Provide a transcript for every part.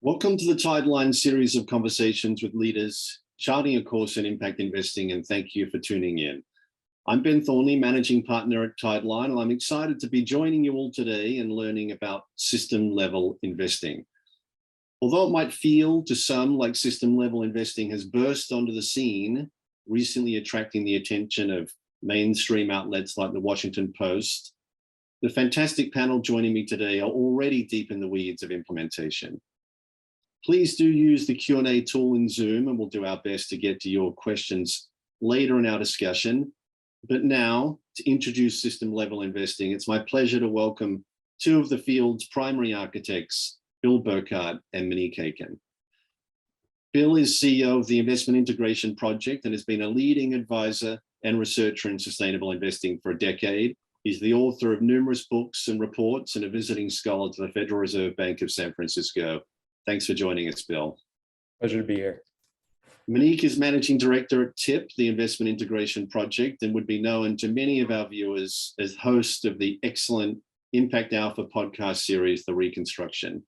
Welcome to the Tideline series of conversations with leaders charting a course in impact investing, and thank you for tuning in. I'm Ben Thornley, Managing Partner at Tideline, and I'm excited to be joining you all today and learning about system-level investing. Although it might feel to some like system-level investing has burst onto the scene, recently attracting the attention of mainstream outlets like the Washington Post, the fantastic panel joining me today are already deep in the weeds of implementation. Please do use the Q&A tool in Zoom, and we'll do our best to get to your questions later in our discussion. But now, to introduce system-level investing, it's my pleasure to welcome two of the field's primary architects, Bill Burckart and Monique Aiken. Bill is CEO of the Investment Integration Project and has been a leading advisor and researcher in sustainable investing for a decade. He's the author of numerous books and reports and a visiting scholar to the Federal Reserve Bank of San Francisco. Thanks for joining us, Bill. Pleasure to be here. Monique is Managing Director at TIIP, the Investment Integration Project, and would be known to many of our viewers as host of the excellent Impact Alpha podcast series, The Reconstruction.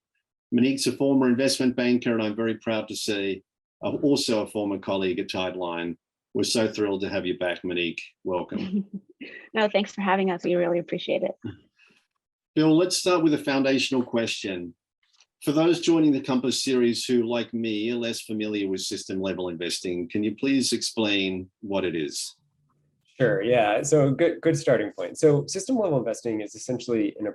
Monique's a former investment banker, and I'm very proud to say also a former colleague at Tideline. We're so thrilled to have you back, Monique. Welcome. No, thanks for having us. We really appreciate it. Bill, let's start with a foundational question. For those joining the Compass series who, like me, are less familiar with system-level investing, can you please explain what it is? Sure, yeah, so good starting point. So system-level investing is essentially an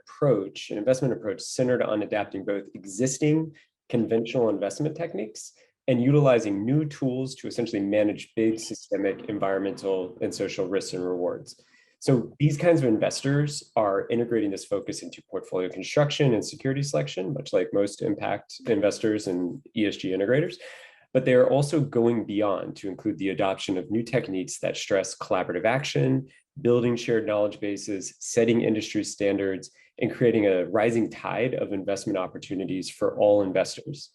investment approach centered on adapting both existing conventional investment techniques and utilizing new tools to essentially manage big systemic environmental and social risks and rewards. So these kinds of investors are integrating this focus into portfolio construction and security selection, much like most impact investors and ESG integrators. But they are also going beyond to include the adoption of new techniques that stress collaborative action, building shared knowledge bases, setting industry standards, and creating a rising tide of investment opportunities for all investors.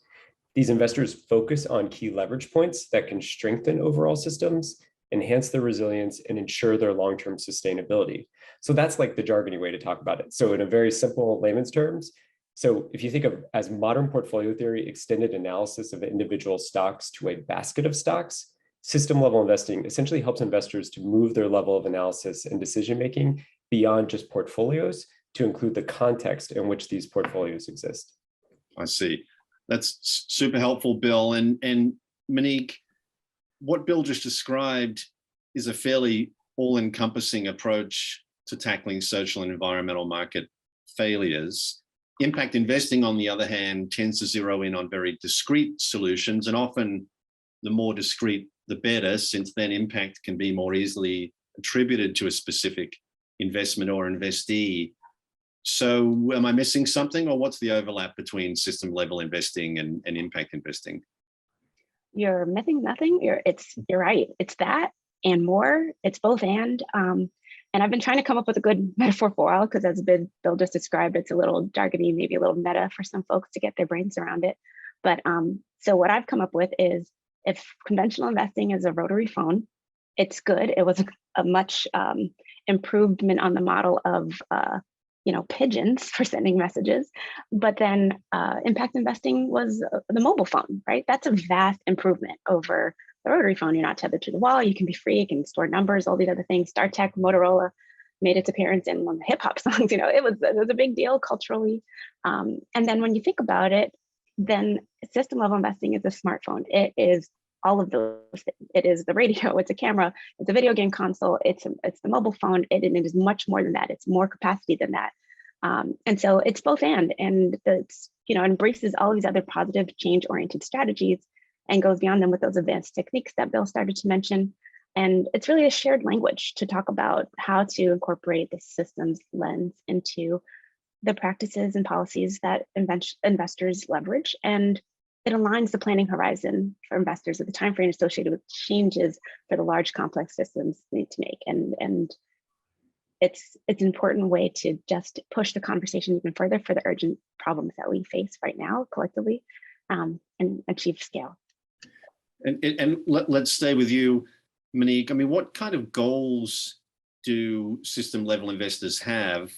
These investors focus on key leverage points that can strengthen overall systems, enhance their resilience, and ensure their long-term sustainability. So that's like the jargony way to talk about it. So in a very simple layman's terms, so if you think of as modern portfolio theory, extended analysis of individual stocks to a basket of stocks, system-level investing essentially helps investors to move their level of analysis and decision-making beyond just portfolios to include the context in which these portfolios exist. I see. That's super helpful, Bill. And Monique, what Bill just described is a fairly all-encompassing approach to tackling social and environmental market failures. Impact investing, on the other hand, tends to zero in on very discrete solutions, and often the more discrete, the better, since then impact can be more easily attributed to a specific investment or investee. So am I missing something, or what's the overlap between system-level investing and impact investing? You're missing nothing. You're right. It's that and more. It's both and. And I've been trying to come up with a good metaphor for a while, because as Bill just described, it's a little jargony, maybe a little meta for some folks to get their brains around it. But so what I've come up with is, if conventional investing is a rotary phone, it's good. It was a much improvement on the model of pigeons for sending messages. But then impact investing was the mobile phone, right? That's a vast improvement over the rotary phone. You're not tethered to the wall. You can be free. You can store numbers, all these other things. Star Trek, Motorola made its appearance in one of the hip hop songs. It was a big deal culturally. And then when you think about it, then system level investing is a smartphone. It is all of those things. It is the radio, it's a camera, it's a video game console, it's the mobile phone, and it is much more than that. It's more capacity than that. And so it's both and it's, embraces all these other positive change-oriented strategies and goes beyond them with those advanced techniques that Bill started to mention. And it's really a shared language to talk about how to incorporate the systems lens into the practices and policies that investors leverage. And it aligns the planning horizon for investors with the time frame associated with changes for the large complex systems they need to make. And it's an important way to just push the conversation even further for the urgent problems that we face right now collectively, and achieve scale. And let's stay with you, Monique. I mean, what kind of goals do system level investors have,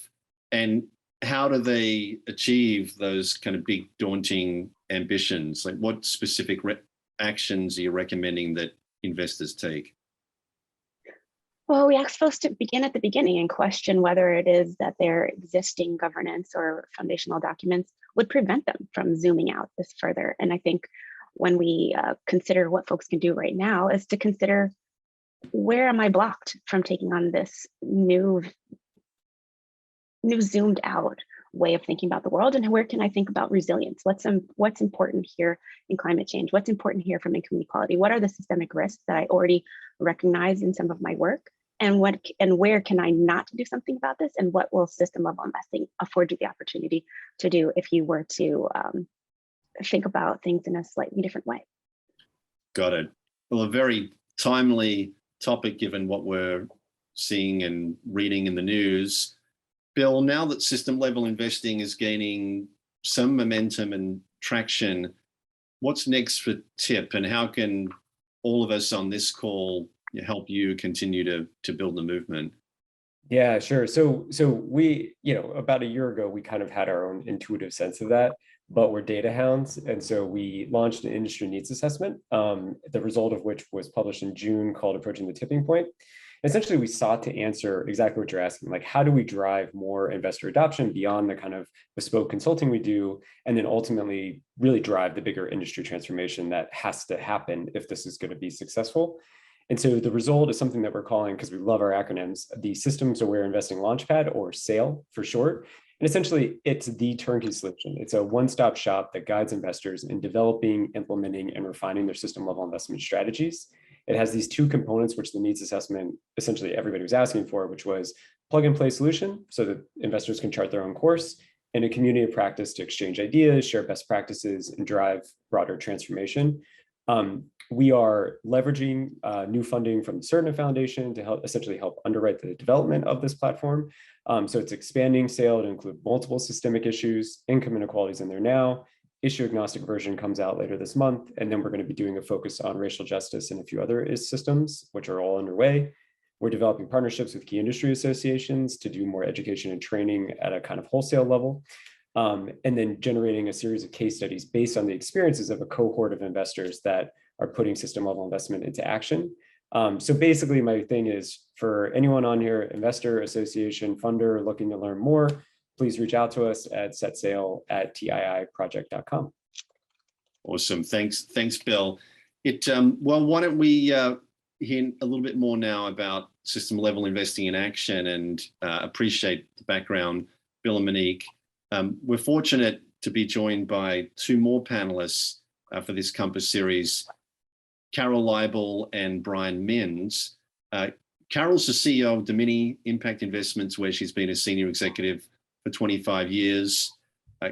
and how do they achieve those kind of big, daunting ambitions? Like, what specific actions are you recommending that investors take? Well, we are supposed to begin at the beginning and question whether it is that their existing governance or foundational documents would prevent them from zooming out this further. And I think when we consider what folks can do right now is to consider, where am I blocked from taking on this new zoomed out way of thinking about the world, and where can I think about resilience? What's important here in climate change? What's important here from income inequality? What are the systemic risks that I already recognize in some of my work? And where can I not do something about this? And what will system level investing afford you the opportunity to do if you were to think about things in a slightly different way? Got it. Well, a very timely topic given what we're seeing and reading in the news. Bill, now that system level investing is gaining some momentum and traction, what's next for TIIP, and how can all of us on this call help you continue to build the movement? Yeah, sure. So we, about a year ago, we kind of had our own intuitive sense of that, but we're data hounds. And so we launched an industry needs assessment, the result of which was published in June, called Approaching the Tipping Point. Essentially, we sought to answer exactly what you're asking, like, how do we drive more investor adoption beyond the kind of bespoke consulting we do, and then ultimately really drive the bigger industry transformation that has to happen if this is going to be successful. And so the result is something that we're calling, because we love our acronyms, the Systems Aware Investing Launchpad, or SAIL for short. And essentially, it's the turnkey solution. It's a one-stop shop that guides investors in developing, implementing, and refining their system level investment strategies. It has these two components, which the needs assessment, essentially everybody was asking for, which was plug and play solution so that investors can chart their own course, and a community of practice to exchange ideas, share best practices, and drive broader transformation. We are leveraging new funding from the Cerna Foundation to essentially help underwrite the development of this platform. So it's expanding SAIL to include multiple systemic issues, income inequalities in there now. Issue agnostic version comes out later this month, and then we're going to be doing a focus on racial justice and a few other systems, which are all underway. We're developing partnerships with key industry associations to do more education and training at a kind of wholesale level, and then generating a series of case studies based on the experiences of a cohort of investors that are putting system level investment into action. So basically, my thing is, for anyone on here, investor, association, funder looking to learn more, please reach out to us at setsail@tiiproject.com. Awesome. Thanks, Bill. Well, why don't we hear a little bit more now about system level investing in action, and appreciate the background, Bill and Monique. We're fortunate to be joined by two more panelists for this Compass series, Carol Leibel and Brian Minns. Carol's the CEO of Domini Impact Investments, where she's been a senior executive for 25 years.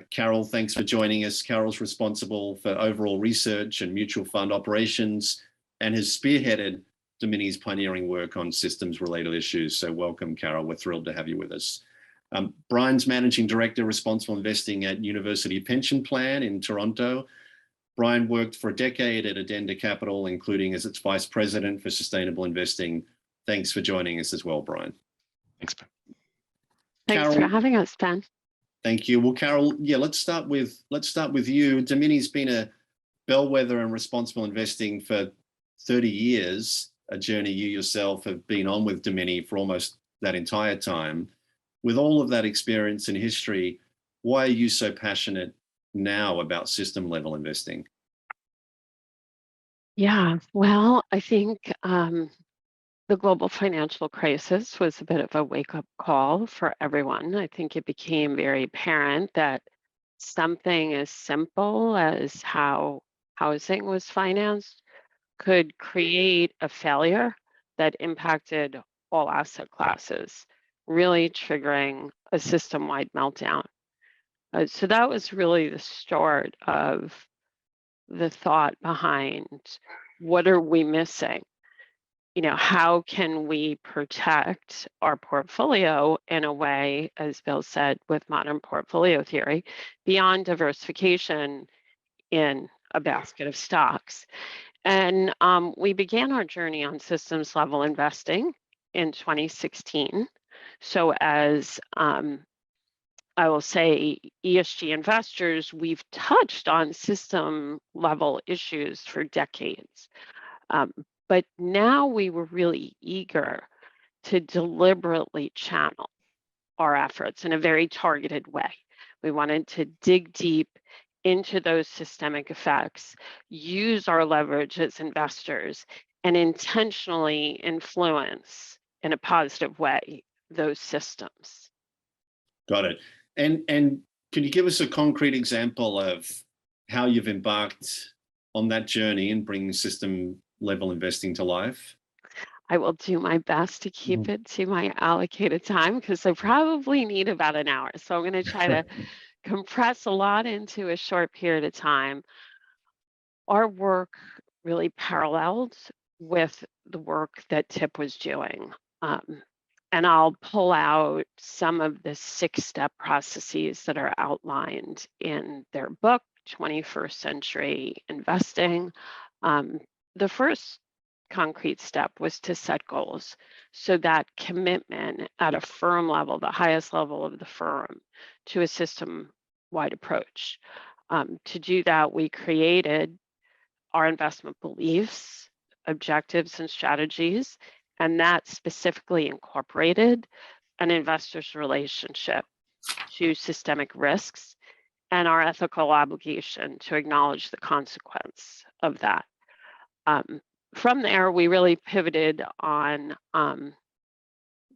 Carol, thanks for joining us. Carol's responsible for overall research and mutual fund operations, and has spearheaded Domini's pioneering work on systems-related issues. So welcome, Carol. We're thrilled to have you with us. Brian's managing director, responsible investing at University Pension Plan in Toronto. Brian worked for a decade at Addenda Capital, including as its vice president for sustainable investing. Thanks for joining us as well, Brian. Thanks, Ben. Thanks Carol, for having us, Ben. Thank you. Well, Carol, let's start with you. Domini's been a bellwether in responsible investing for 30 years, a journey you yourself have been on with Domini for almost that entire time. With all of that experience and history, why are you so passionate now about system level investing? Yeah, well, I think the global financial crisis was a bit of a wake-up call for everyone. I think it became very apparent that something as simple as how housing was financed could create a failure that impacted all asset classes, really triggering a system-wide meltdown. So that was really the start of the thought behind, what are we missing? How can we protect our portfolio in a way, as Bill said, with modern portfolio theory, beyond diversification in a basket of stocks? And we began our journey on systems level investing in 2016. So as I will say ESG investors, we've touched on system level issues for decades. But now we were really eager to deliberately channel our efforts in a very targeted way. We wanted to dig deep into those systemic effects, use our leverage as investors, and intentionally influence in a positive way those systems. Got it. And can you give us a concrete example of how you've embarked on that journey and bringing system level investing to life? I will do my best to keep it to my allocated time because I probably need about an hour. So I'm going to try to compress a lot into a short period of time. Our work really paralleled with the work that TIIP was doing. And I'll pull out some of the 6-step processes that are outlined in their book, 21st Century Investing. The first concrete step was to set goals. So that commitment at a firm level, the highest level of the firm, to a system-wide approach. To do that, we created our investment beliefs, objectives, and strategies, and that specifically incorporated an investor's relationship to systemic risks and our ethical obligation to acknowledge the consequence of that. From there, we really pivoted on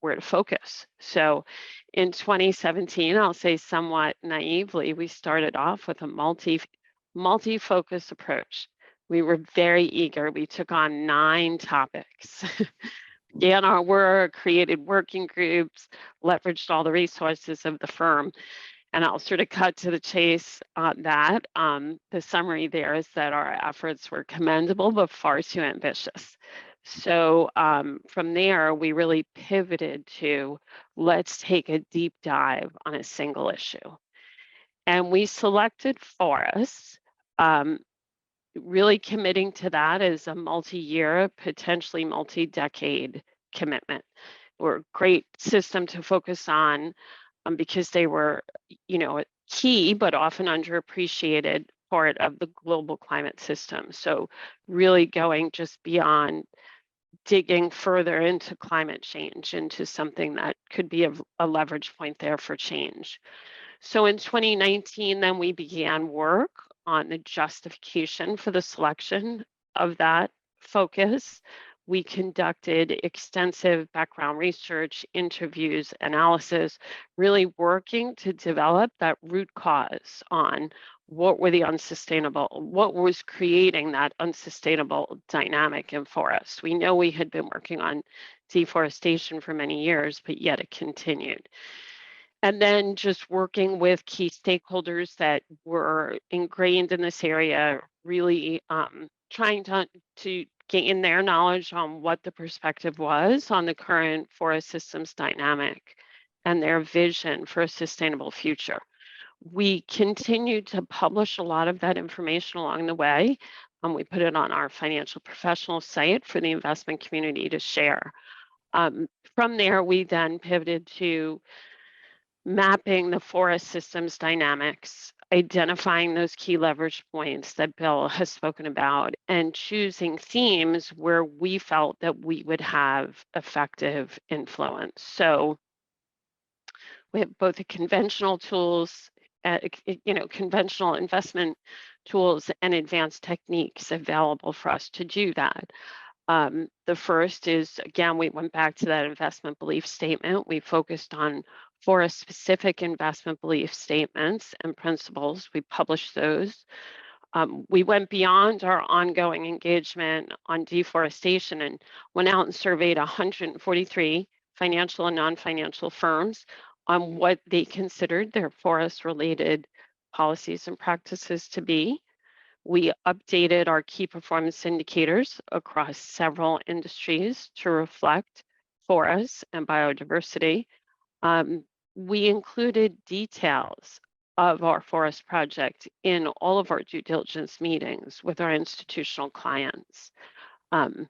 where to focus. So in 2017, I'll say somewhat naively, we started off with a multi-focus approach. We were very eager. We took on 9 topics, began our work, created working groups, leveraged all the resources of the firm. And I'll sort of cut to the chase on that. The summary there is that our efforts were commendable, but far too ambitious. So from there, we really pivoted to let's take a deep dive on a single issue. And we selected forests, really committing to that as a multi-year, potentially multi-decade commitment. We're a great system to focus on because they were, a key but often underappreciated part of the global climate system. So really going just beyond digging further into climate change, into something that could be a leverage point there for change. So in 2019, then we began work on the justification for the selection of that focus. We conducted extensive background research, interviews, analysis, really working to develop that root cause on what was creating that unsustainable dynamic in forests. We know we had been working on deforestation for many years, but yet it continued. And then just working with key stakeholders that were ingrained in this area, really trying to gain their knowledge on what the perspective was on the current forest systems dynamic and their vision for a sustainable future. We continued to publish a lot of that information along the way. We put it on our financial professional site for the investment community to share. From there, we then pivoted to mapping the forest systems dynamics, identifying those key leverage points that Bill has spoken about, and choosing themes where we felt that we would have effective influence. So we have both the conventional tools, conventional investment tools and advanced techniques available for us to do that. The first is, again, we went back to that investment belief statement. We focused on forest-specific investment belief statements and principles. We published those. We went beyond our ongoing engagement on deforestation and went out and surveyed 143 financial and non-financial firms on what they considered their forest-related policies and practices to be. We updated our key performance indicators across several industries to reflect forests and biodiversity. We included details of our forest project in all of our due diligence meetings with our institutional clients. And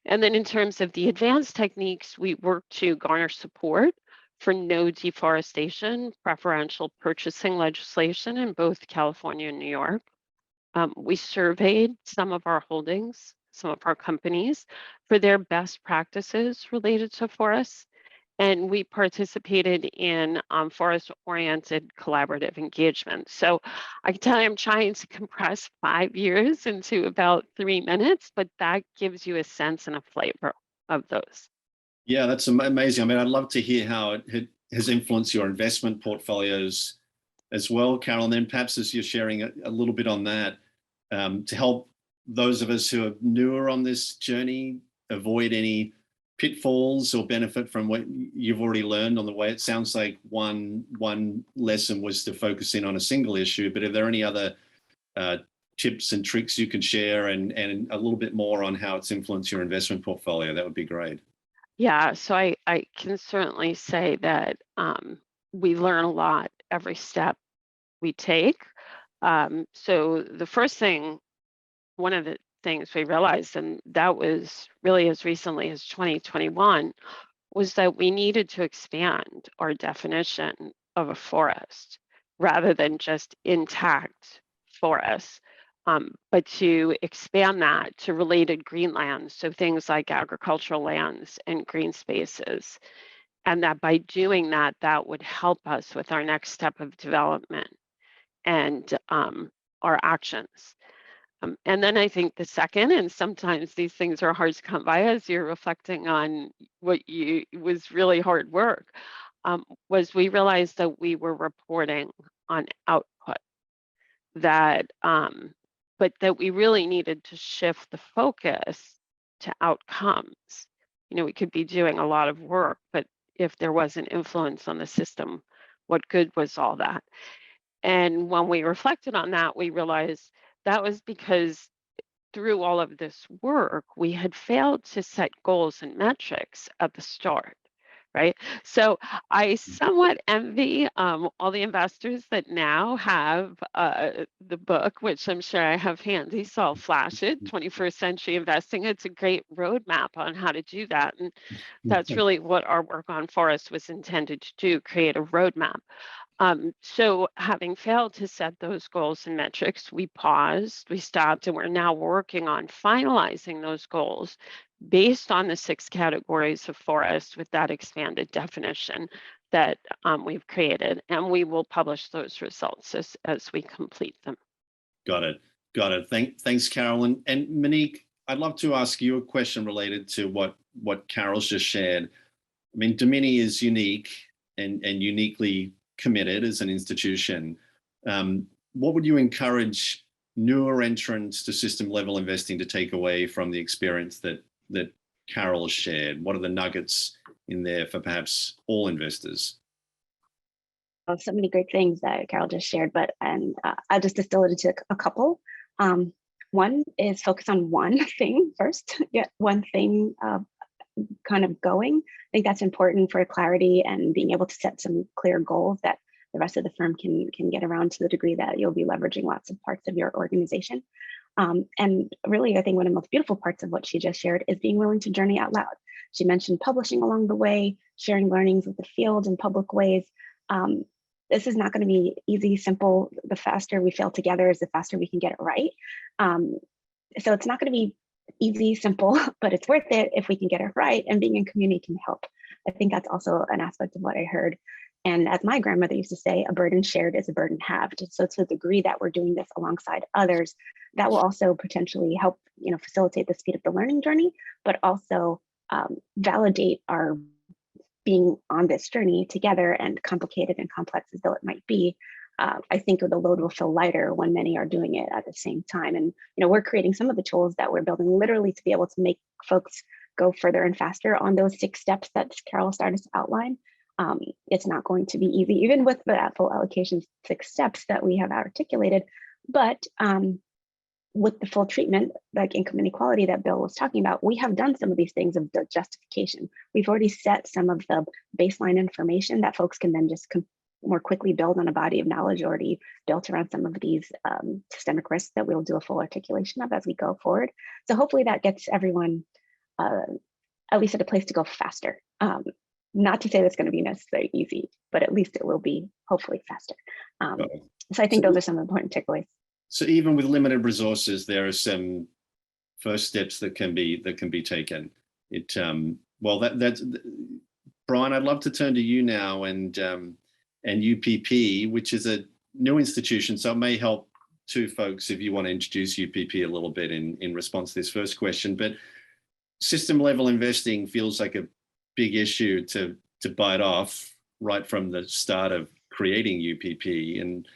then in terms of the advanced techniques, we worked to garner support for no deforestation preferential purchasing legislation in both California and New York. We surveyed some of our holdings, some of our companies, for their best practices related to forests. And we participated in forest-oriented collaborative engagement. So I can tell you I'm trying to compress 5 years into about 3 minutes, but that gives you a sense and a flavor of those. Yeah, that's amazing. I mean, I'd love to hear how it has influenced your investment portfolios as well, Carol. And then perhaps as you're sharing a little bit on that, to help those of us who are newer on this journey avoid any pitfalls or benefit from what you've already learned on the way. It sounds like one lesson was to focus in on a single issue, but are there any other tips and tricks you can share and a little bit more on how it's influenced your investment portfolio? That would be great. Yeah, so I can certainly say that we learn a lot every step we take. So the first thing, one of the things we realized, and that was really as recently as 2021, was that we needed to expand our definition of a forest rather than just intact forests, but to expand that to related green lands, so things like agricultural lands and green spaces. And that by doing that, that would help us with our next step of development and our actions. And then I think the second, and sometimes these things are hard to come by as you're reflecting on what was really hard work, was we realized that we were reporting on output, that but that we really needed to shift the focus to outcomes. You know, we could be doing a lot of work, but if there was an influence on the system, what good was all that? And when we reflected on that, we realized that was because through all of this work, we had failed to set goals and metrics at the start, right? So I somewhat envy all the investors that now have the book, which I'm sure I have handy, so I'll flash it, 21st Century Investing. It's a great roadmap on how to do that. And that's really what our work on forests was intended to do, create a roadmap. So having failed to set those goals and metrics, we paused, we stopped, and we're now working on finalizing those goals based on the 6 categories of forest with that expanded definition that we've created. And we will publish those results as we complete them. Got it. Got it. Thanks, Carol. And Monique, I'd love to ask you a question related to what Carol's just shared. I mean, Domini is unique and uniquely committed as an institution. What would you encourage newer entrants to system level investing to take away from the experience that Carol shared? What are the nuggets in there for perhaps all investors? Oh, so many great things that Carol just shared, but I'll just distill it into a couple. One is focus on one thing first, get one thing kind of going. I think that's important for clarity and being able to set some clear goals that the rest of the firm can get around to the degree that you'll be leveraging lots of parts of your organization. And really, I think one of the most beautiful parts of what she just shared is being willing to journey out loud. She mentioned publishing along the way, sharing learnings with the field in public ways. This is not going to be easy, simple. The faster we fail together is the faster we can get it right. So it's not going to be easy, simple, but it's worth it if we can get it right, and being in community can help. I think that's also an aspect of what I heard. And as my grandmother used to say, a burden shared is a burden halved. So to the degree that we're doing this alongside others, that will also potentially help, facilitate the speed of the learning journey, but also validate our being on this journey together, and complicated and complex as though it might be. I think the load will feel lighter when many are doing it at the same time. And we're creating some of the tools that we're building literally to be able to make folks go further and faster on those 6 steps that Carol started to outline. It's not going to be easy, even with the full allocation 6 steps that we have articulated. But with the full treatment, like income inequality that Bill was talking about, we have done some of these things of the justification. We've already set some of the baseline information that folks can then just more quickly build on a body of knowledge already built around some of these systemic risks that we'll do a full articulation of as we go forward. So hopefully that gets everyone at least at a place to go faster. not to say that's going to be necessarily easy, but at least it will be hopefully faster. Right. So I think those are some important takeaways. So even with limited resources, there are some first steps that can be taken. It well, that's Brian. I'd love to turn to you now and UPP, which is a new institution, so it may help to folks if you want to introduce UPP a little bit in response to this first question. But system level investing feels like a bite issue to bite off right from the start of creating UPP. And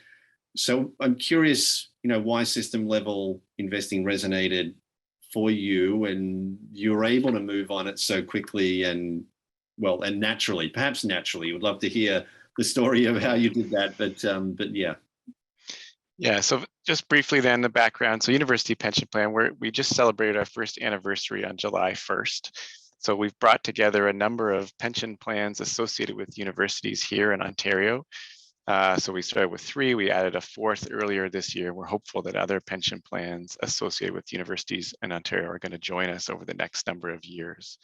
so I'm curious, why system level investing resonated for you, and you were able to move on it so quickly and naturally, perhaps naturally. Would love to hear the story of how you did that, but yeah. Yeah, so just briefly then the background. So University Pension Plan, we just celebrated our first anniversary on July 1st. So we've brought together a number of pension plans associated with universities here in Ontario. So we started with 3, we added a 4th earlier this year. We're hopeful that other pension plans associated with universities in Ontario are going to join us over the next number of years.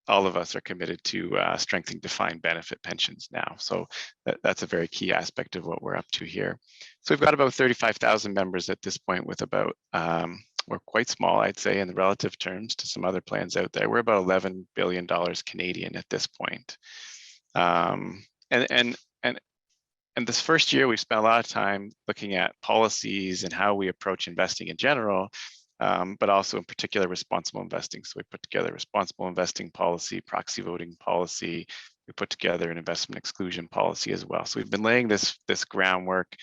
All of us are committed to strengthening defined benefit pensions now. So that's a very key aspect of what we're up to here. So we've got about 35,000 members at this point, with about, we're quite small, I'd say, in the relative terms to some other plans out there. We're about $11 billion Canadian at this point. And this first year, we've spent a lot of time looking at policies and how we approach investing in general, but also in particular responsible investing. So we put together a responsible investing policy, proxy voting policy. We put together an investment exclusion policy as well. So we've been laying this groundwork,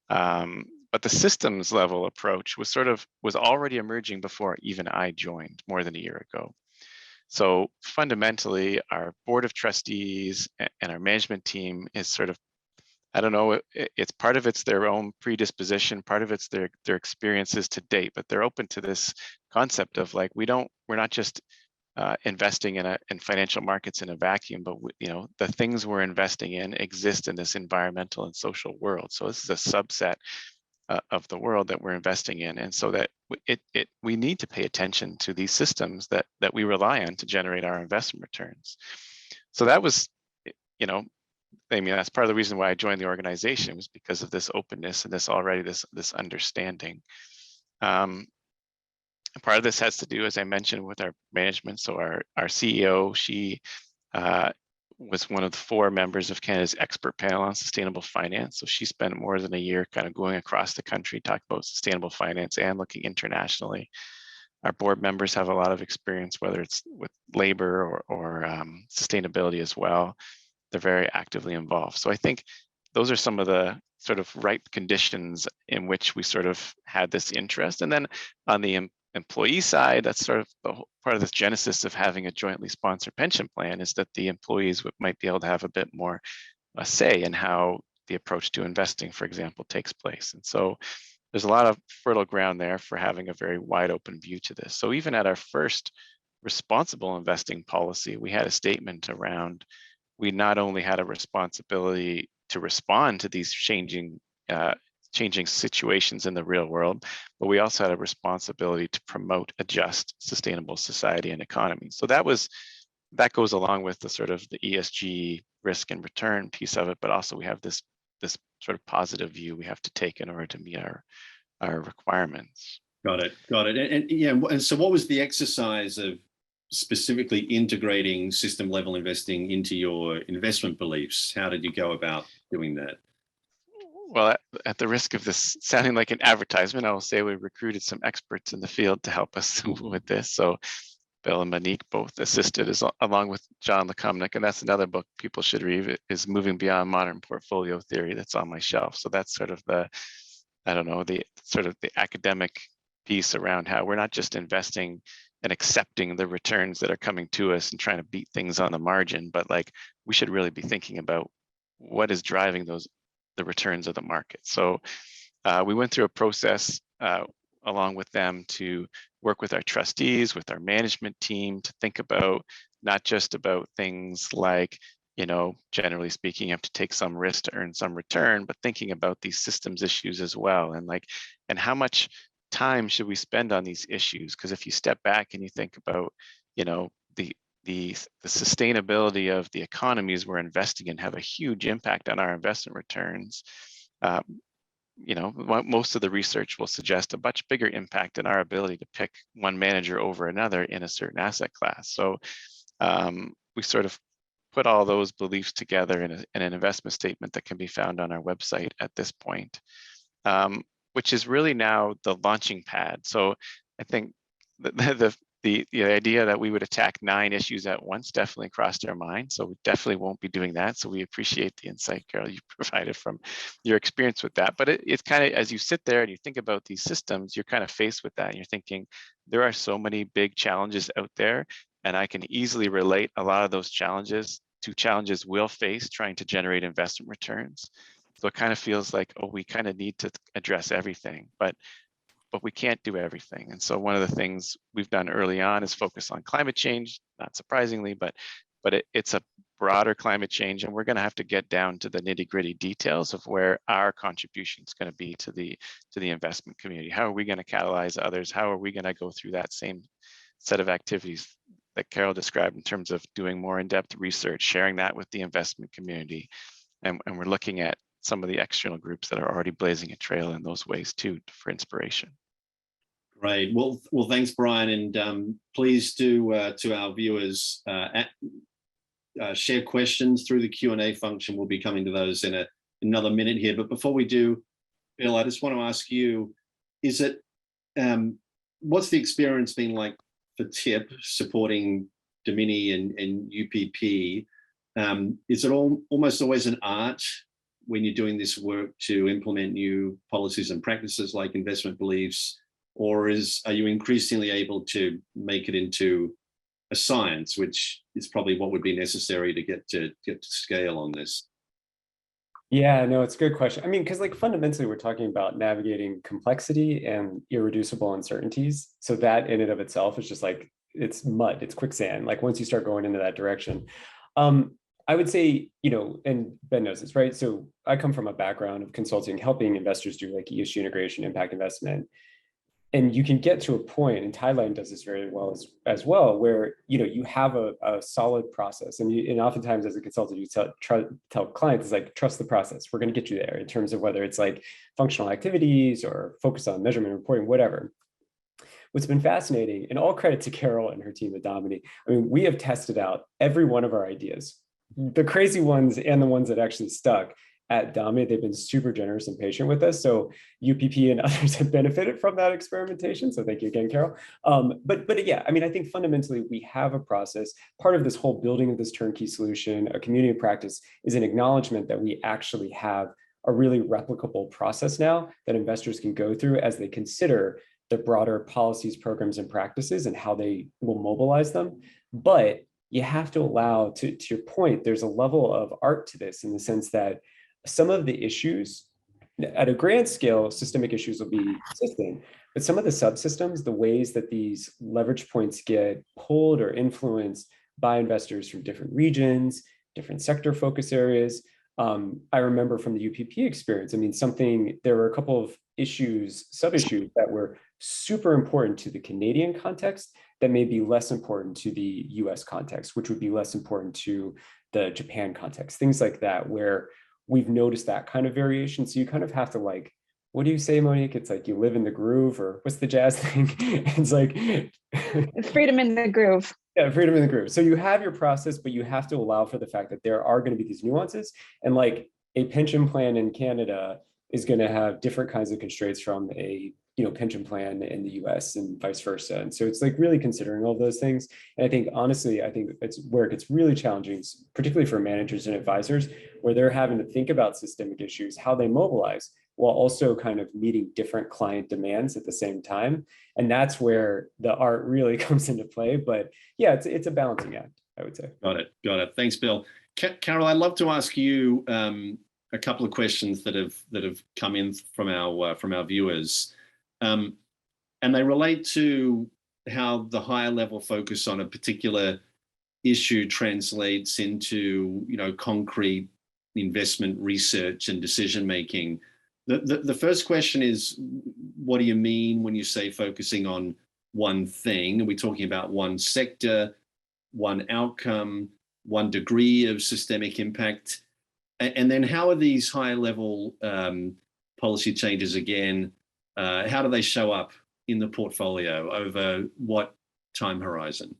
but the systems level approach was already emerging before even I joined more than a year ago. So fundamentally, our board of trustees and our management team is sort of, I don't know, it's part of it's their own predisposition, part of it's their experiences to date, but they're open to this concept of like, we're not just investing in financial markets in a vacuum, but the things we're investing in exist in this environmental and social world. So this is a subset of the world that we're investing in, and so that we need to pay attention to these systems that we rely on to generate our investment returns. So that was, that's part of the reason why I joined the organization, was because of this openness and this understanding. Part of this has to do, as I mentioned, with our management. So our CEO, she was one of the 4 members of Canada's expert panel on sustainable finance. So she spent more than a year kind of going across the country, talking about sustainable finance and looking internationally. Our board members have a lot of experience, whether it's with labor or sustainability as well. They're very actively involved. So I think those are some of the sort of ripe conditions in which we sort of had this interest. And then on the employee side, that's sort of part of this genesis of having a jointly sponsored pension plan, is that the employees might be able to have a bit more say in how the approach to investing, for example, takes place. And so there's a lot of fertile ground there for having a very wide open view to this. So even at our first responsible investing policy, we had a statement around, we not only had a responsibility to respond to these changing situations in the real world, but we also had a responsibility to promote a just, sustainable society and economy. So that goes along with the sort of the ESG risk and return piece of it, but also we have this sort of positive view we have to take in order to meet our requirements. Got it. And so what was the exercise of specifically integrating system level investing into your investment beliefs? How did you go about doing that? Well, at the risk of this sounding like an advertisement, I will say we recruited some experts in the field to help us with this. So Bill and Monique both assisted, along with John Lekomnik, and that's another book people should read, is Moving Beyond Modern Portfolio Theory, that's on my shelf. So that's sort of the academic piece around how we're not just investing and accepting the returns that are coming to us and trying to beat things on the margin, but like we should really be thinking about what is driving the returns of the market. So we went through a process along with them to work with our trustees, with our management team, to think about not just about things like, generally speaking, you have to take some risk to earn some return, but thinking about these systems issues as well. And how much time should we spend on these issues? Because if you step back and you think about, the sustainability of the economies we're investing in have a huge impact on our investment returns. Most of the research will suggest a much bigger impact in our ability to pick one manager over another in a certain asset class. So we sort of put all those beliefs together in an investment statement that can be found on our website at this point, which is really now the launching pad. So I think the idea that we would attack 9 issues at once definitely crossed our mind. So we definitely won't be doing that. So we appreciate the insight, Carol, you provided from your experience with that. But it's kind of, as you sit there and you think about these systems, you're kind of faced with that. And you're thinking, there are so many big challenges out there, and I can easily relate a lot of those challenges to challenges we'll face trying to generate investment returns. So it kind of feels like, oh, we kind of need to address everything, but we can't do everything. And so one of the things we've done early on is focus on climate change, not surprisingly, but it's a broader climate change, and we're going to have to get down to the nitty-gritty details of where our contribution is going to be to the investment community. How are we going to catalyze others? How are we going to go through that same set of activities that Carol described in terms of doing more in-depth research, sharing that with the investment community, and we're looking at some of the external groups that are already blazing a trail in those ways too for inspiration. Great. Well, thanks, Brian, and please do to our viewers share questions through the Q&A function. We'll be coming to those in another minute here. But before we do, Bill, I just want to ask you: is it what's the experience been like for TIIP supporting Domini and UPP? Is it almost always an art when you're doing this work to implement new policies and practices like investment beliefs? Or are you increasingly able to make it into a science, which is probably what would be necessary to get to scale on this? Yeah, no, it's a good question. I mean, because like fundamentally, we're talking about navigating complexity and irreducible uncertainties. So that in and of itself is just like, it's mud, it's quicksand. Like once you start going into that direction, I would say, and Ben knows this, right? So I come from a background of consulting, helping investors do like ESG integration, impact investment. And you can get to a point, and Tideline does this very well as well, where you have a solid process, and oftentimes as a consultant, you tell clients, it's like, trust the process. We're going to get you there in terms of whether it's like functional activities or focus on measurement, reporting, whatever. What's been fascinating, and all credit to Carol and her team at Domini, I mean, we have tested out every one of our ideas, the crazy ones and the ones that actually stuck. At Domini, they've been super generous and patient with us. So UPP and others have benefited from that experimentation. So thank you again, Carol. But yeah, I mean, I think fundamentally we have a process. Part of this whole building of this turnkey solution, a community of practice, is an acknowledgement that we actually have a really replicable process now that investors can go through as they consider the broader policies, programs, and practices and how they will mobilize them. But you have to allow, to your point, there's a level of art to this in the sense that some of the issues at a grand scale, systemic issues will be consistent, but some of the subsystems, the ways that these leverage points get pulled or influenced by investors from different regions, different sector focus areas. I remember from the UPP experience, I mean, there were a couple of sub-issues that were super important to the Canadian context that may be less important to the US context, which would be less important to the Japan context, things like that, where we've noticed that kind of variation. So you kind of have to like, what do you say, Monique? It's like you live in the groove, or what's the jazz thing? It's like freedom in the groove. Yeah, freedom in the groove. So you have your process, but you have to allow for the fact that there are going to be these nuances. And like a pension plan in Canada is going to have different kinds of constraints from a pension plan in the US and vice versa. And so it's like really considering all those things. And I think, honestly, it's where it gets really challenging, particularly for managers and advisors, where they're having to think about systemic issues, how they mobilize, while also kind of meeting different client demands at the same time. And that's where the art really comes into play. But yeah, it's a balancing act, I would say. Got it. Thanks, Bill. Carol, I'd love to ask you a couple of questions that have come in from our viewers. And they relate to how the higher level focus on a particular issue translates into, concrete investment research and decision making. The first question is, what do you mean when you say focusing on one thing? Are we talking about one sector, one outcome, one degree of systemic impact? And then how are these high level policy changes again, how do they show up in the portfolio over what time horizon?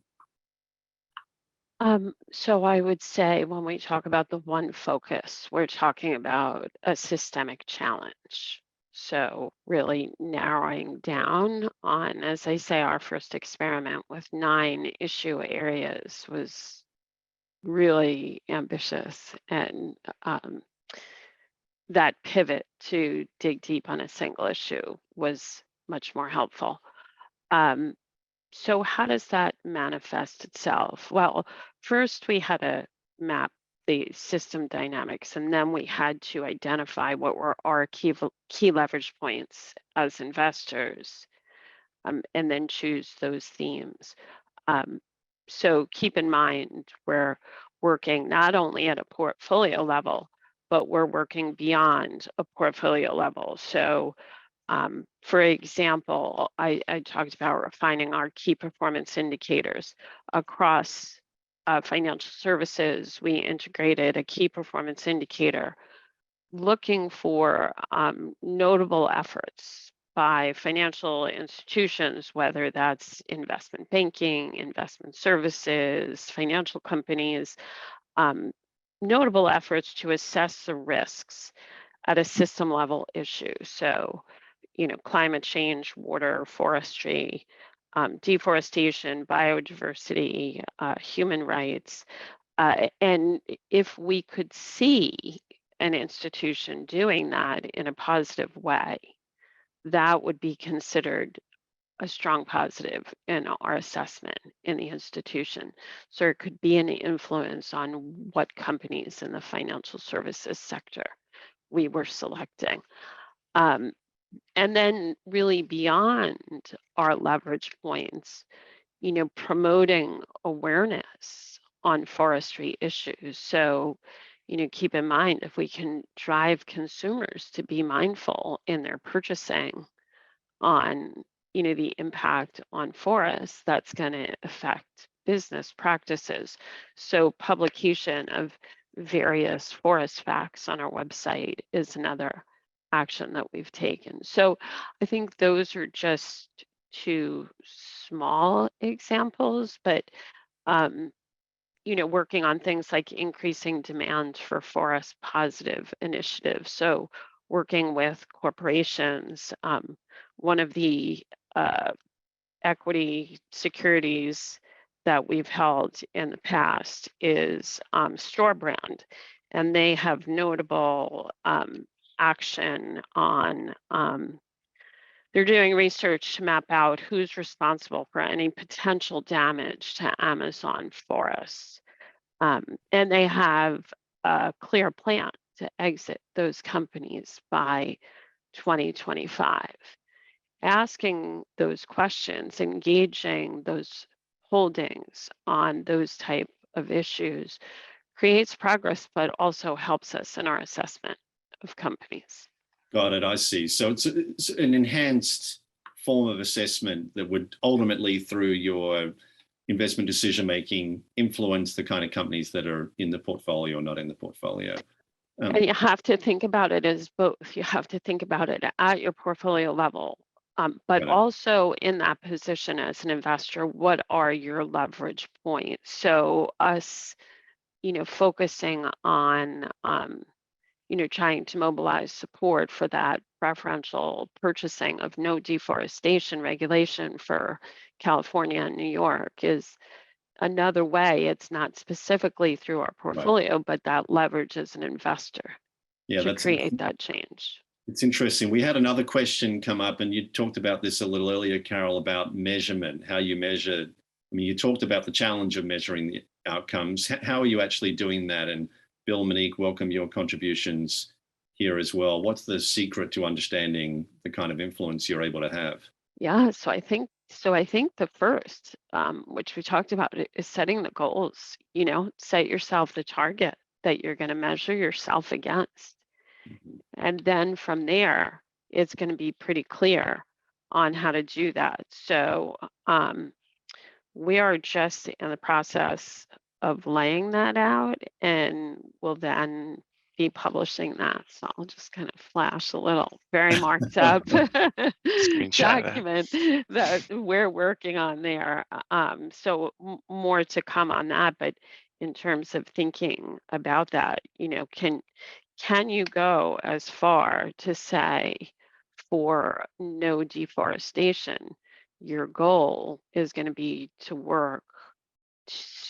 So I would say when we talk about the one focus, we're talking about a systemic challenge. So really narrowing down on, as I say, our first experiment with 9 issue areas was really ambitious, and that pivot to dig deep on a single issue was much more helpful. So how does that manifest itself? Well, first we had to map the system dynamics, and then we had to identify what were our key leverage points as investors, and then choose those themes. So keep in mind, we're working not only at a portfolio level, but we're working beyond a portfolio level. So for example, I talked about refining our key performance indicators across financial services. We integrated a key performance indicator looking for notable efforts by financial institutions, whether that's investment banking, investment services, financial companies, notable efforts to assess the risks at a system level issue. So, climate change, water, forestry, deforestation, biodiversity, human rights. And if we could see an institution doing that in a positive way, that would be considered a strong positive in our assessment in the institution. So it could be an influence on what companies in the financial services sector we were selecting. And then really beyond our leverage points, promoting awareness on forestry issues. So, keep in mind, if we can drive consumers to be mindful in their purchasing on, the impact on forests, that's going to affect business practices. So publication of various forest facts on our website is another action that we've taken. So I think those are just 2 small examples, but working on things like increasing demand for forest positive initiatives. So working with corporations, one of the equity securities that we've held in the past is Store Brand, and they have notable action on they're doing research to map out who's responsible for any potential damage to Amazon forests. And they have a clear plan to exit those companies by 2025. Asking those questions, engaging those holdings on those type of issues creates progress, but also helps us in our assessment of companies. Got it, I see. So it's an enhanced form of assessment that would ultimately, through your investment decision-making, influence the kind of companies that are in the portfolio or not in the portfolio. And you have to think about it as both. You have to think about it at your portfolio level, but also in that position as an investor, what are your leverage points? So us, focusing on, trying to mobilize support for that preferential purchasing of no deforestation regulation for California and New York is another way. It's not specifically through our portfolio, but that leverage as an investor to create that change. It's interesting. We had another question come up, and you talked about this a little earlier, Carol, about measurement, how you measure. I mean, you talked about the challenge of measuring the outcomes. How are you actually doing that? And Bill, Monique, welcome your contributions here as well. What's the secret to understanding the kind of influence you're able to have? Yeah, so I think the first, which we talked about, is setting the goals. Set yourself the target that you're going to measure yourself against. And then from there, it's going to be pretty clear on how to do that. So we are just in the process of laying that out, and will then be publishing that. So I'll just kind of flash a little very marked up Screenshot that. document that we're working on there. So more to come on that, but in terms of thinking about that, you know, can you go as far to say for no deforestation, your goal is going to be to work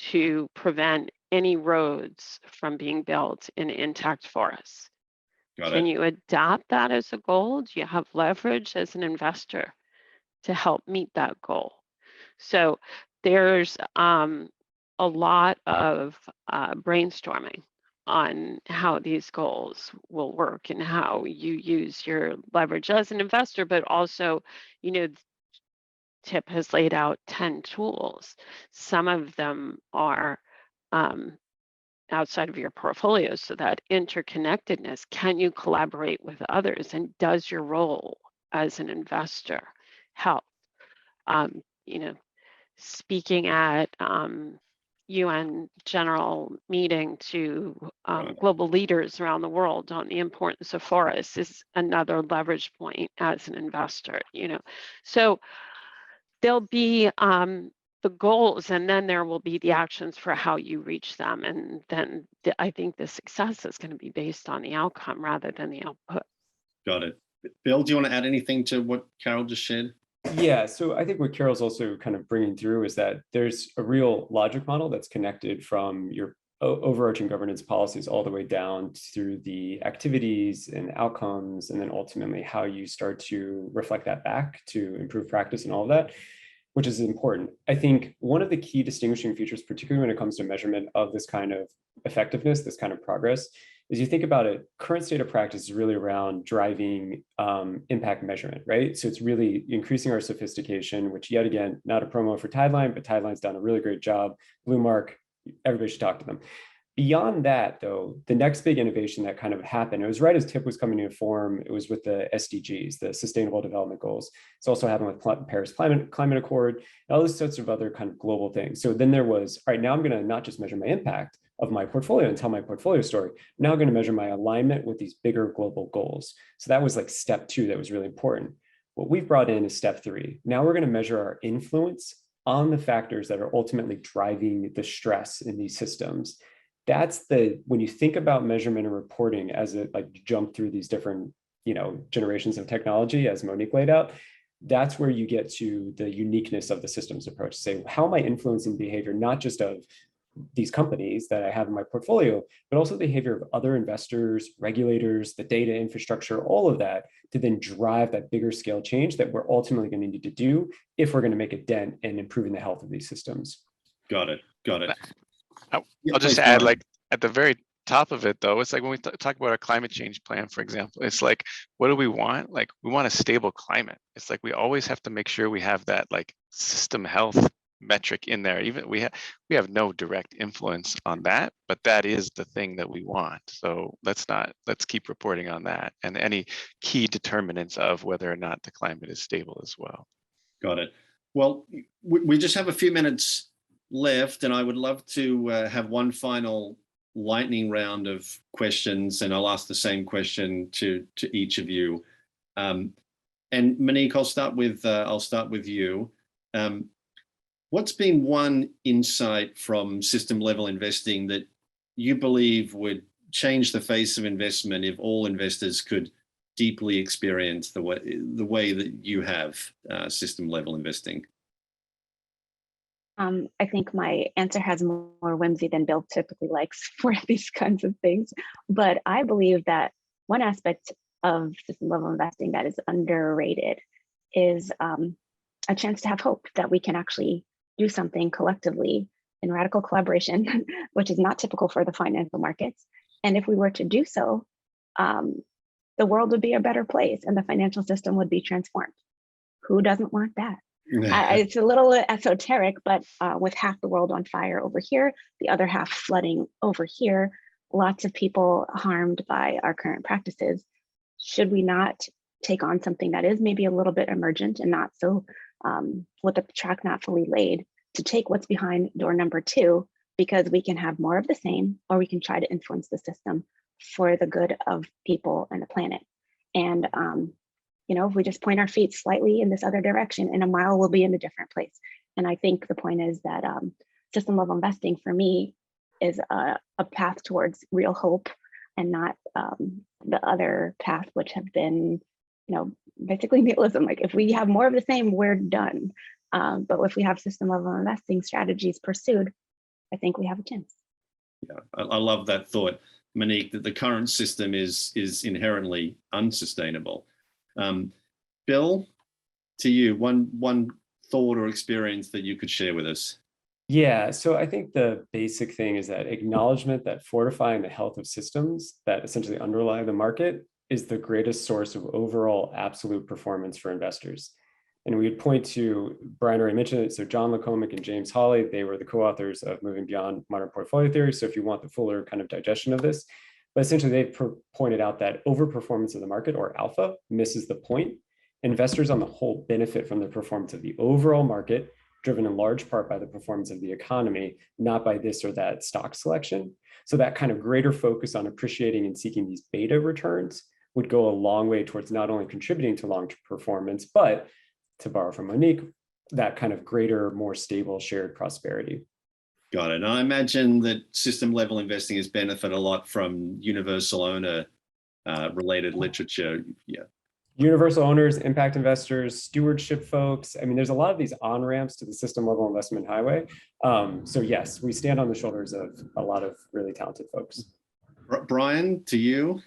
to prevent any roads from being built in intact forests? Got Can it. you adopt that as a goal? Do you have leverage as an investor to help meet that goal? So there's a lot of brainstorming on how these goals will work and how you use your leverage as an investor, but also, you know, TIP has laid out 10 tools. Some of them are outside of your portfolio, so that interconnectedness, can you collaborate with others, and does your role as an investor help? You know, speaking at UN general meeting to global leaders around the world on the importance of forests is another leverage point as an investor, you know. So there'll be the goals, and then there will be the actions for how you reach them. And then I think the success is going to be based on the outcome rather than the output. Got it. Bill, do you want to add anything to what Carol just shared? Yeah, so I think what Carol's also kind of bringing through is that there's a real logic model that's connected from your overarching governance policies all the way down through the activities and outcomes, and then ultimately how you start to reflect that back to improve practice and all of that, which is important. I think one of the key distinguishing features, particularly when it comes to measurement of this kind of effectiveness, this kind of progress, is you think about it, current state of practice is really around driving impact measurement, right? So it's really increasing our sophistication, which yet again, not a promo for Tideline, but Tideline's done a really great job. Blue Mark, everybody should talk to them. Beyond that, though, the next big innovation that kind of happened, it was right as TIP was coming into form, it was with the SDGs, the Sustainable Development Goals. It's also happened with Paris Climate Accord, and all those sorts of other kind of global things. So then there was, all right, now I'm going to not just measure my impact of my portfolio and tell my portfolio story. I'm now going to measure my alignment with these bigger global goals. So that was like step 2 that was really important. What we've brought in is step 3. Now we're going to measure our influence on the factors that are ultimately driving the stress in these systems. That's when you think about measurement and reporting as it like jump through these different, you know, generations of technology, as Monique laid out, that's where you get to the uniqueness of the systems approach. Say, how am I influencing behavior, not just of these companies that I have in my portfolio, but also the behavior of other investors, regulators, the data infrastructure, all of that, to then drive that bigger scale change that we're ultimately going to need to do if we're going to make a dent in improving the health of these systems. Got it. Got it. I'll just add, like at the very top of it, though, it's like when we talk about our climate change plan, for example, it's like, what do we want? Like, we want a stable climate. It's like we always have to make sure we have that like system health metric in there. Even we have no direct influence on that, but that is the thing that we want. So let's keep reporting on that and any key determinants of whether or not the climate is stable as well. Got it. Well, we just have a few minutes left, and I would love to have one final lightning round of questions, and I'll ask the same question to each of you. And Monique, I'll start with you. What's been one insight from system level investing that you believe would change the face of investment if all investors could deeply experience the way that you have system level investing? I think my answer has more whimsy than Bill typically likes for these kinds of things. But I believe that one aspect of system level investing that is underrated is a chance to have hope that we can actually do something collectively in radical collaboration, which is not typical for the financial markets. And if we were to do so, the world would be a better place and the financial system would be transformed. Who doesn't want that? It's a little esoteric, but with half the world on fire over here, the other half flooding over here, lots of people harmed by our current practices. Should we not take on something that is maybe a little bit emergent and not so with the track not fully laid to take what's behind door number 2, because we can have more of the same, or we can try to influence the system for the good of people and the planet. And if we just point our feet slightly in this other direction, in a mile we'll be in a different place. And I think the point is that system level investing for me is a path towards real hope, and not the other path, which have been, basically nihilism. Like, if we have more of the same, we're done. But if we have system level investing strategies pursued, I think we have a chance. Yeah, I love that thought, Monique, that the current system is inherently unsustainable. Bill, to you, one thought or experience that you could share with us. Yeah, so I think the basic thing is that acknowledgement that fortifying the health of systems that essentially underlie the market is the greatest source of overall absolute performance for investors. And we would point to, Brian already mentioned it, so John McCormick and James Hawley, they were the co-authors of Moving Beyond Modern Portfolio Theory. So if you want the fuller kind of digestion of this, but essentially they've pointed out that overperformance of the market, or alpha, misses the point. Investors on the whole benefit from the performance of the overall market, driven in large part by the performance of the economy, not by this or that stock selection. So that kind of greater focus on appreciating and seeking these beta returns would go a long way towards not only contributing to long-term performance, but, to borrow from Monique, that kind of greater, more stable shared prosperity. Got it. And I imagine that system level investing has benefited a lot from universal owner related literature. Yeah. Universal owners, impact investors, stewardship folks. I mean, there's a lot of these on-ramps to the system level investment highway. So yes, we stand on the shoulders of a lot of really talented folks. Brian, to you.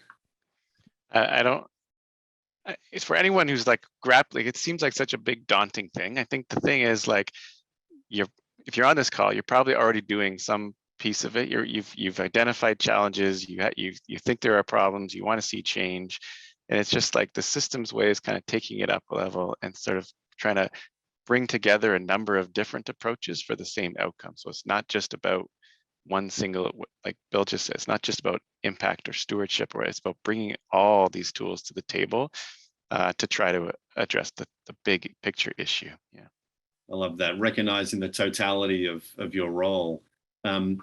It's for anyone who's like grappling. It seems like such a big daunting thing. I think the thing is, like, if you're on this call, you're probably already doing some piece of it. You've identified challenges. You think there are problems. You want to see change. And it's just like the systems way is kind of taking it up a level and sort of trying to bring together a number of different approaches for the same outcome. So it's not just about one single, like Bill just said, it's not just about impact or stewardship, or it's about bringing all these tools to the table to try to address the big picture issue. Yeah. I love that, recognizing the totality of your role. And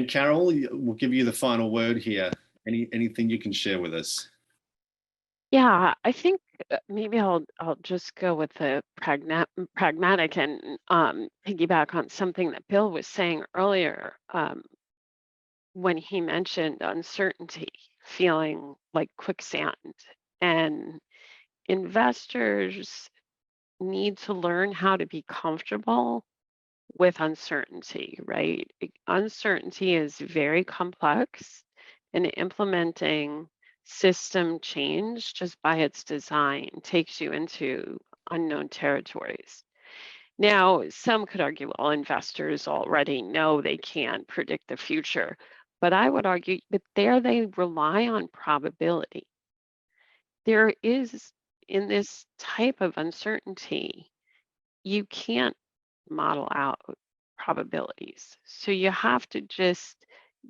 Carol, we'll give you the final word here. Anything you can share with us? Yeah, I think maybe I'll just go with the pragmatic and piggyback on something that Bill was saying earlier when he mentioned uncertainty, feeling like quicksand. And investors need to learn how to be comfortable with uncertainty, right? Uncertainty is very complex, and implementing system change just by its design takes you into unknown territories. Now, some could argue, well, investors already know they can't predict the future, but I would argue that there they rely on probability. There is, in this type of uncertainty, you can't model out probabilities. So you have to just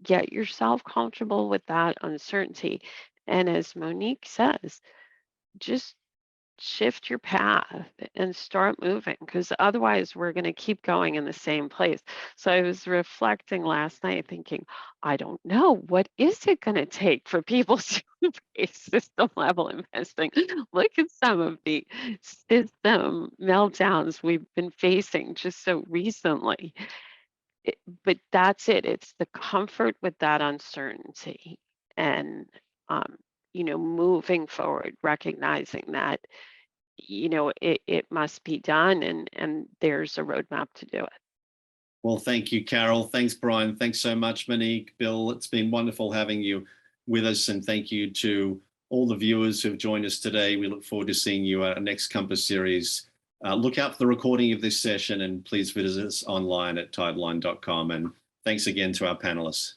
get yourself comfortable with that uncertainty. And as Monique says, just shift your path and start moving, because otherwise we're going to keep going in the same place. So I was reflecting last night thinking, I don't know, what is it going to take for people to embrace system level investing? Look at some of the system meltdowns we've been facing just so recently. But that's it. It's the comfort with that uncertainty and, moving forward, recognizing that, it must be done and there's a roadmap to do it. Well, thank you, Carol. Thanks, Brian. Thanks so much, Monique, Bill. It's been wonderful having you with us. And thank you to all the viewers who've joined us today. We look forward to seeing you at our next Compass series. Look out for the recording of this session, and please visit us online at tideline.com. And thanks again to our panelists.